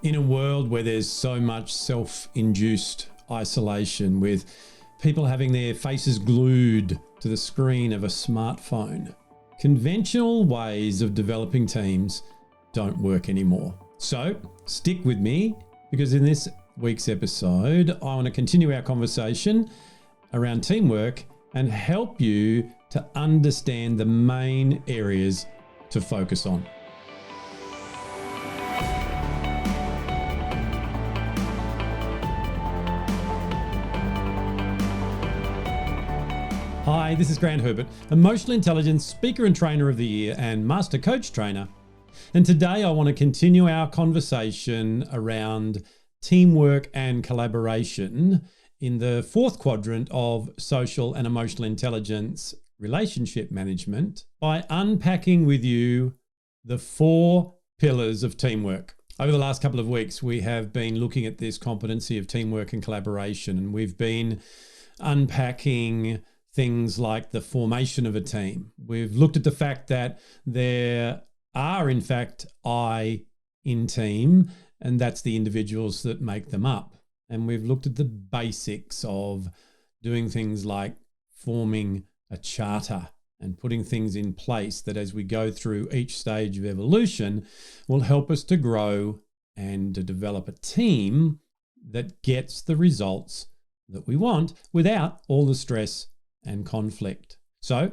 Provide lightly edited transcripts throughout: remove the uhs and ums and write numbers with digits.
In a world where there's so much self-induced isolation, with people having their faces glued to the screen of a smartphone, conventional ways of developing teams don't work anymore. So stick with me, because in this week's episode, I want to continue our conversation around teamwork and help you to understand the main areas to focus on. Hi, this is Grant Herbert, Emotional Intelligence Speaker and Trainer of the Year and Master Coach Trainer. And today I want to continue our conversation around teamwork and collaboration in the fourth quadrant of social and emotional intelligence relationship management by unpacking with you the 4 pillars of teamwork. Over the last couple of weeks, we have been looking at this competency of teamwork and collaboration, and we've been unpacking things like the formation of a team. We've looked at the fact that there are, in fact, I in team, and that's the individuals that make them up. And we've looked at the basics of doing things like forming a charter and putting things in place that, as we go through each stage of evolution, will help us to grow and to develop a team that gets the results that we want without all the stress and conflict. So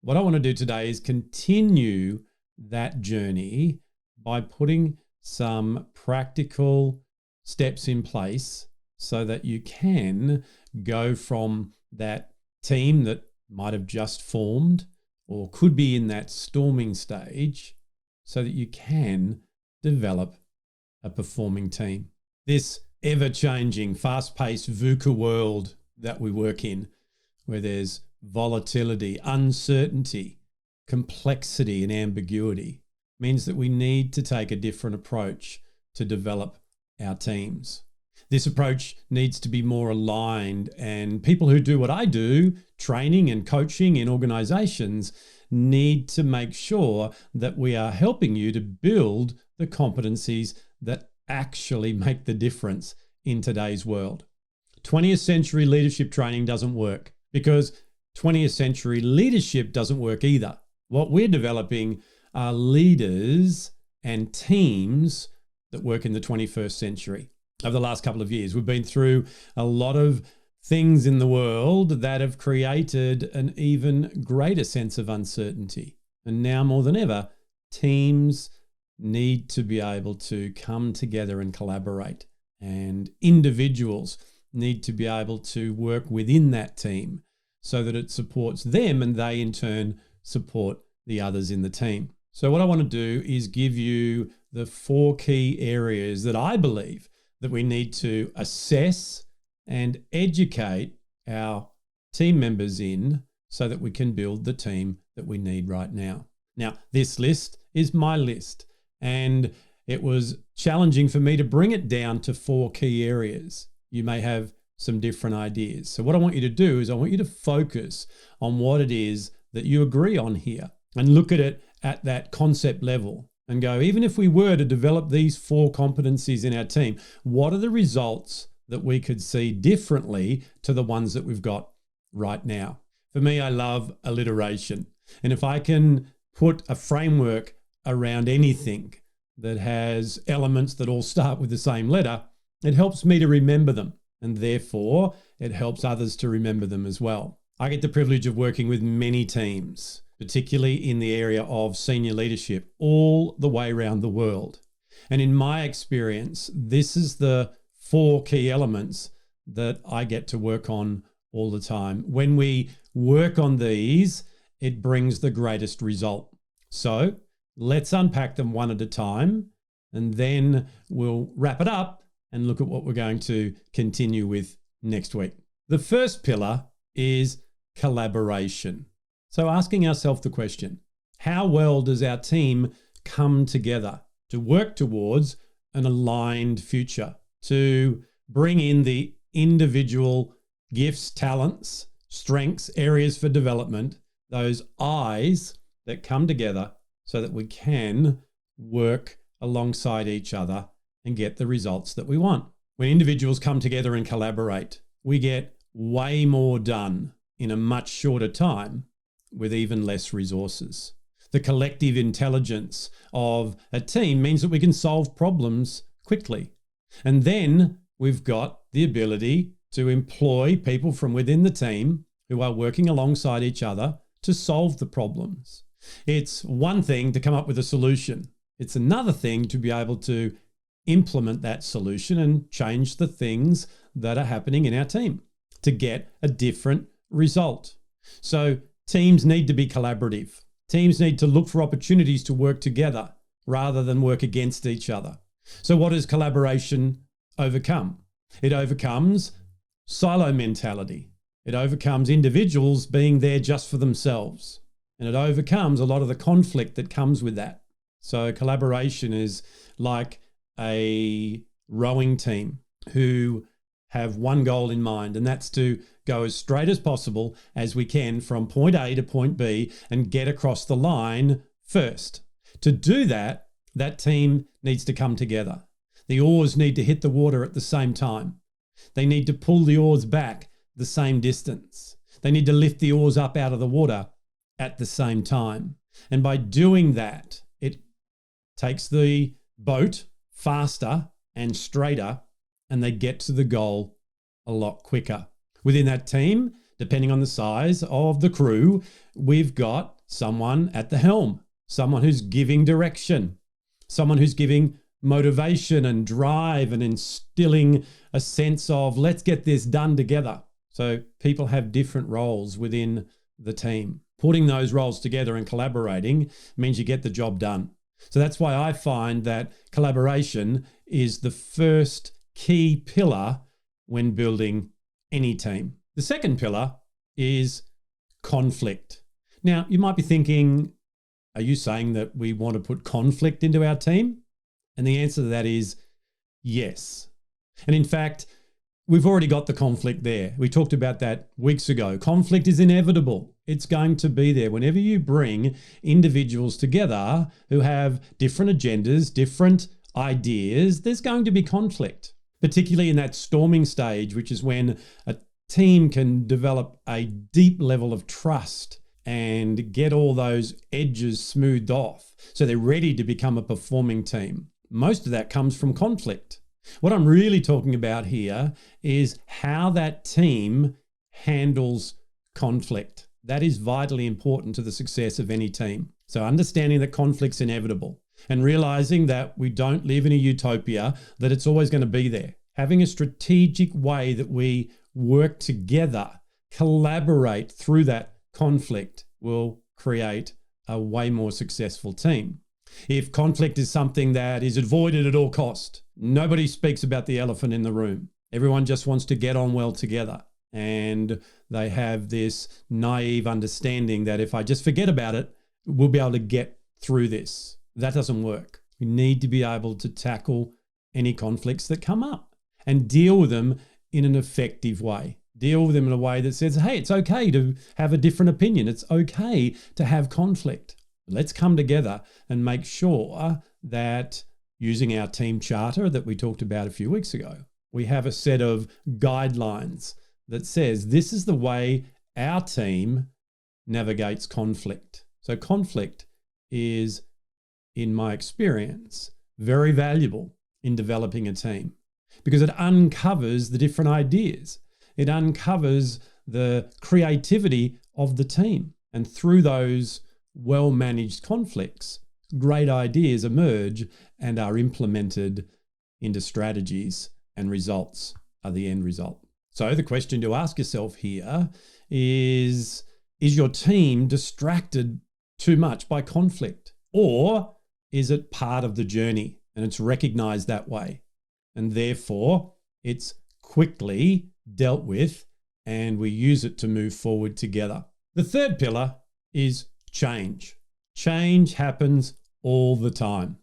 what I want to do today is continue that journey by putting some practical steps in place so that you can go from that team that might have just formed or could be in that storming stage so that you can develop a performing team. This ever-changing, fast-paced VUCA world that we work in, where there's volatility, uncertainty, complexity, and ambiguity, means that we need to take a different approach to develop our teams. This approach needs to be more aligned, and people who do what I do, training and coaching in organizations, need to make sure that we are helping you to build the competencies that actually make the difference in today's world. 20th century leadership training doesn't work, because 20th century leadership doesn't work either. What we're developing are leaders and teams that work in the 21st century. Over the last couple of years, we've been through a lot of things in the world that have created an even greater sense of uncertainty. And now more than ever, teams need to be able to come together and collaborate. And individuals need to be able to work within that team so that it supports them and they in turn support the others in the team. So what I want to do is give you the 4 key areas that I believe that we need to assess and educate our team members in so that we can build the team that we need right now. Now, this list is my list, and it was challenging for me to bring it down to 4 key areas. You may have some different ideas. So what I want you to do is I want you to focus on what it is that you agree on here and look at it at that concept level and go, even if we were to develop these 4 competencies in our team, what are the results that we could see differently to the ones that we've got right now? For me, I love alliteration. And if I can put a framework around anything that has elements that all start with the same letter, it helps me to remember them. And therefore, it helps others to remember them as well. I get the privilege of working with many teams, particularly in the area of senior leadership, all the way around the world. And in my experience, this is the 4 key elements that I get to work on all the time. When we work on these, it brings the greatest result. So let's unpack them one at a time, and then we'll wrap it up and look at what we're going to continue with next week. The first pillar is collaboration. So asking ourselves the question, how well does our team come together to work towards an aligned future, to bring in the individual gifts, talents, strengths, areas for development, those I's that come together so that we can work alongside each other and get the results that we want. When individuals come together and collaborate, we get way more done in a much shorter time with even less resources. The collective intelligence of a team means that we can solve problems quickly. And then we've got the ability to employ people from within the team who are working alongside each other to solve the problems. It's one thing to come up with a solution. It's another thing to be able to implement that solution and change the things that are happening in our team to get a different result. So teams need to be collaborative. Teams need to look for opportunities to work together rather than work against each other. So what does collaboration overcome? It overcomes silo mentality. It overcomes individuals being there just for themselves. And it overcomes a lot of the conflict that comes with that. So collaboration is like a rowing team who have one goal in mind, and that's to go as straight as possible as we can from point A to point B and get across the line first. To do that, that team needs to come together. The oars need to hit the water at the same time. They need to pull the oars back the same distance. They need to lift the oars up out of the water at the same time. And by doing that, it takes the boat faster and straighter, and they get to the goal a lot quicker. Within that team, depending on the size of the crew, we've got someone at the helm, someone who's giving direction, someone who's giving motivation and drive and instilling a sense of let's get this done together. So people have different roles within the team. Putting those roles together and collaborating means you get the job done. So that's why I find that collaboration is the first key pillar when building any team. The second pillar is conflict. Now, you might be thinking, are you saying that we want to put conflict into our team? And the answer to that is yes. And in fact, we've already got the conflict there. We talked about that weeks ago. Conflict is inevitable. It's going to be there. Whenever you bring individuals together who have different agendas, different ideas, there's going to be conflict, particularly in that storming stage, which is when a team can develop a deep level of trust and get all those edges smoothed off so they're ready to become a performing team. Most of that comes from conflict. What I'm really talking about here is how that team handles conflict. That is vitally important to the success of any team. So understanding that conflict's inevitable and realizing that we don't live in a utopia, that it's always going to be there. Having a strategic way that we work together, collaborate through that conflict will create a way more successful team. If conflict is something that is avoided at all cost, nobody speaks about the elephant in the room. Everyone just wants to get on well together. And they have this naive understanding that if I just forget about it, we'll be able to get through this. That doesn't work. We need to be able to tackle any conflicts that come up and deal with them in an effective way. Deal with them in a way that says, hey, it's okay to have a different opinion. It's okay to have conflict. Let's come together and make sure that using our team charter that we talked about a few weeks ago, we have a set of guidelines that says this is the way our team navigates conflict. So conflict is, in my experience, very valuable in developing a team because it uncovers the different ideas. It uncovers the creativity of the team. And through those well-managed conflicts, great ideas emerge and are implemented into strategies, and results are the end result. So the question to ask yourself here is your team distracted too much by conflict? Or is it part of the journey and it's recognized that way? And therefore, it's quickly dealt with and we use it to move forward together. The third pillar is change. Change happens all the time.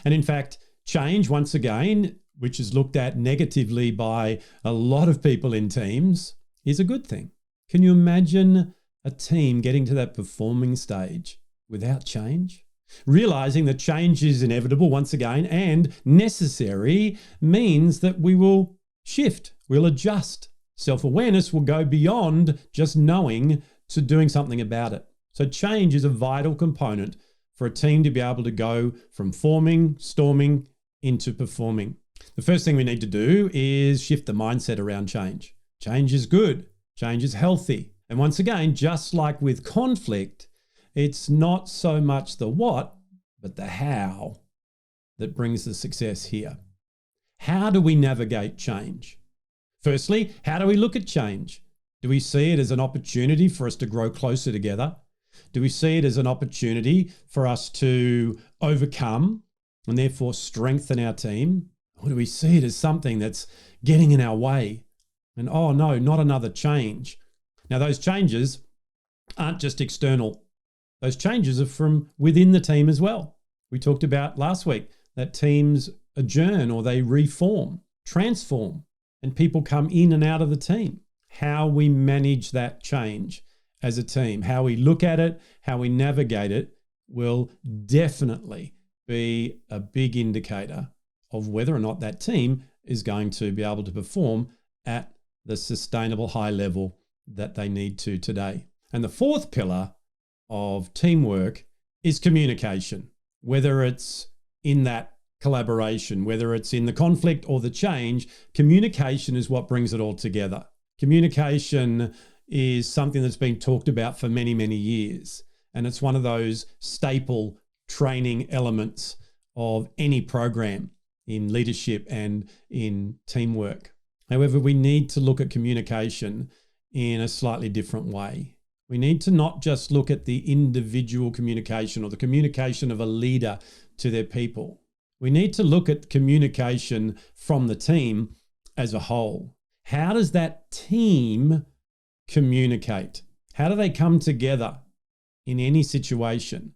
And in fact, change, once again, which is looked at negatively by a lot of people in teams, is a good thing. Can you imagine a team getting to that performing stage without change? Realizing that change is inevitable once again and necessary means that we will shift, we'll adjust. Self-awareness will go beyond just knowing to doing something about it. So change is a vital component for a team to be able to go from forming, storming, into performing. The first thing we need to do is shift the mindset around change. Change is good. Change is healthy. And once again, just like with conflict, it's not so much the what, but the how that brings the success here. How do we navigate change? Firstly, how do we look at change? Do we see it as an opportunity for us to grow closer together? Do we see it as an opportunity for us to overcome and therefore strengthen our team? Or do we see it as something that's getting in our way? And oh no, not another change. Now those changes aren't just external. Those changes are from within the team as well. We talked about last week that teams adjourn or they reform, transform, and people come in and out of the team. How we manage that change as a team, how we look at it, how we navigate it will definitely be a big indicator of whether or not that team is going to be able to perform at the sustainable high level that they need to today. And the fourth pillar of teamwork is communication, whether it's in that collaboration, whether it's in the conflict or the change. Communication is what brings it all together. Communication is something that's been talked about for many, many years. And it's one of those staple training elements of any program in leadership and in teamwork. However, we need to look at communication in a slightly different way. We need to not just look at the individual communication or the communication of a leader to their people. We need to look at communication from the team as a whole. How does that team communicate? How do they come together in any situation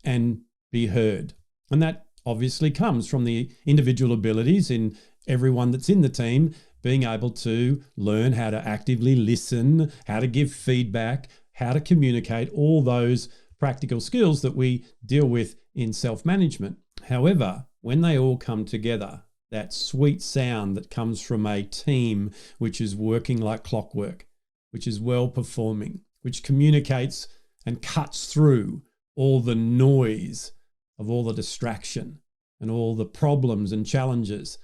and be heard? And that obviously comes from the individual abilities in everyone that's in the team being able to learn how to actively listen, how to give feedback, how to communicate, all those practical skills that we deal with in self-management. However, when they all come together, that sweet sound that comes from a team which is working like clockwork, which is well performing, which communicates and cuts through all the noise of all the distraction and all the problems and challenges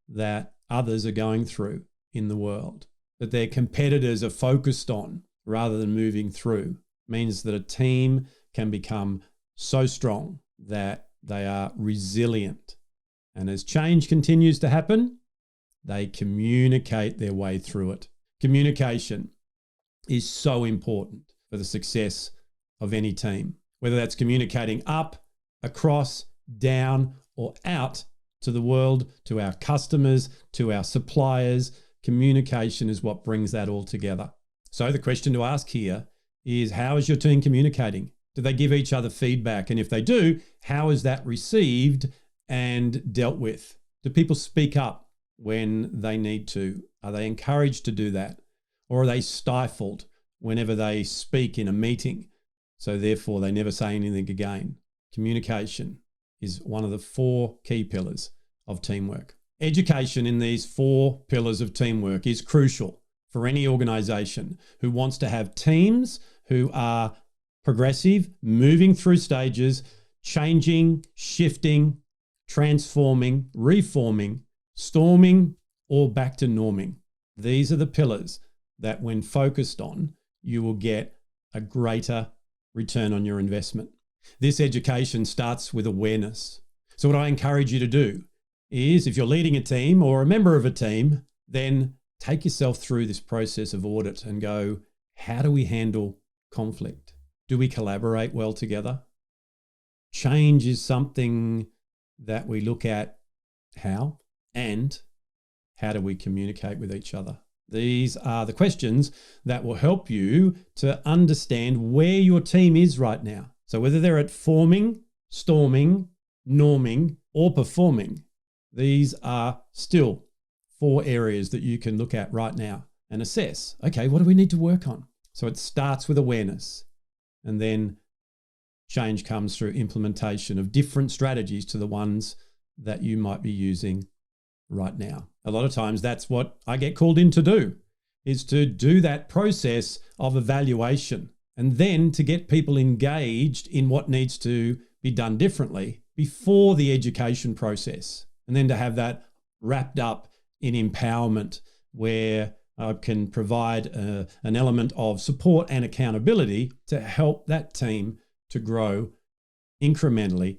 that others are going through in the world, that their competitors are focused on rather than moving through, means that a team can become so strong that they are resilient. And as change continues to happen, they communicate their way through it. Communication is so important for the success of any team, whether that's communicating up, across, down, or out to the world, to our customers, to our suppliers. Communication is what brings that all together. So the question to ask here is, how is your team communicating? Do they give each other feedback? And if they do, how is that received and dealt with? Do people speak up when they need to? Are they encouraged to do that? Or are they stifled whenever they speak in a meeting? So therefore, they never say anything again. Communication is one of the 4 key pillars of teamwork. Education in these 4 pillars of teamwork is crucial for any organization who wants to have teams who are progressive, moving through stages, changing, shifting, transforming, reforming, storming, or back to norming. These are the pillars that when focused on, you will get a greater return on your investment. This education starts with awareness. So what I encourage you to do is, if you're leading a team or a member of a team, then take yourself through this process of audit and go, how do we handle conflict? Do we collaborate well together? Change is something that we look at how, and how do we communicate with each other? These are the questions that will help you to understand where your team is right now. So whether they're at forming, storming, norming, or performing, these are still 4 areas that you can look at right now and assess, okay, what do we need to work on? So it starts with awareness, and then change comes through implementation of different strategies to the ones that you might be using right now. A lot of times that's what I get called in to do, is to do that process of evaluation and then to get people engaged in what needs to be done differently before the education process, and then to have that wrapped up in empowerment where I can provide an element of support and accountability to help that team to grow incrementally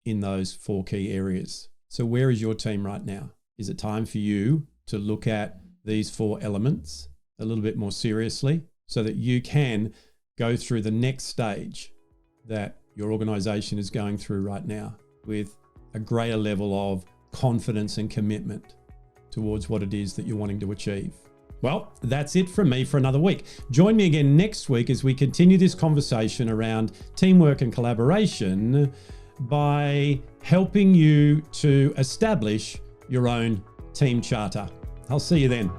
in those 4 key areas. So where is your team right now? Is it time for you to look at these 4 elements a little bit more seriously so that you can go through the next stage that your organization is going through right now with a greater level of confidence and commitment towards what it is that you're wanting to achieve? Well, that's it from me for another week. Join me again next week as we continue this conversation around teamwork and collaboration by helping you to establish your own team charter. I'll see you then.